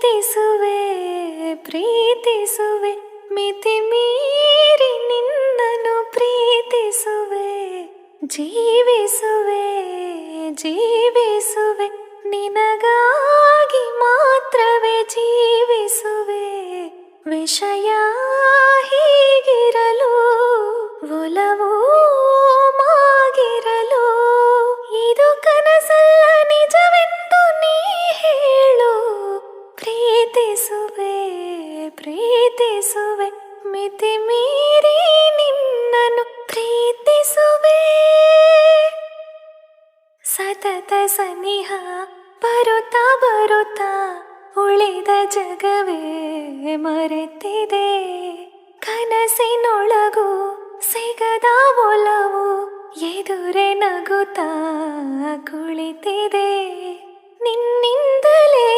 ಪ್ರೀತಿಸುವೆ ಪ್ರೀತಿಸುವೆ ಮಿತಿ ಮೀರಿ ನಿನ್ನನ್ನು ಪ್ರೀತಿಸುವೆ ಜೀವಿಸುವೆ ಜೀವಿಸುವೆ ನಿನಗಾಗಿ ಮಾತ್ರವೇ ಜೀವಿಸುವೆ ವಿಷಯ ಹೀಗಿರಲು ಒಲವು ಮಾಗಿರಲು ಇದು ಕನಸಲ್ಲ ನಿಜವೆಂದು ನೀ ಹೇಳು ಪ್ರೀತಿಸುವೆ ಪ್ರೀತಿಸುವೆ ಮಿತಿ ಮೀರಿ ನಿನ್ನನ್ನು ಪ್ರೀತಿಸುವೆ ಸತತ ಸನಿಹ ಬರುತ್ತಾ ಬರುತ್ತಾ ಉಳಿದ ಜಗವೇ ಮರೆತಿದೆ ಕನಸಿನೊಳಗೂ ಸಿಗದ ಒಲವು ಎದುರೆ ನಗುತ್ತಾ ಕುಳಿತಿದೆ ನಿನ್ನಿಂದಲೇ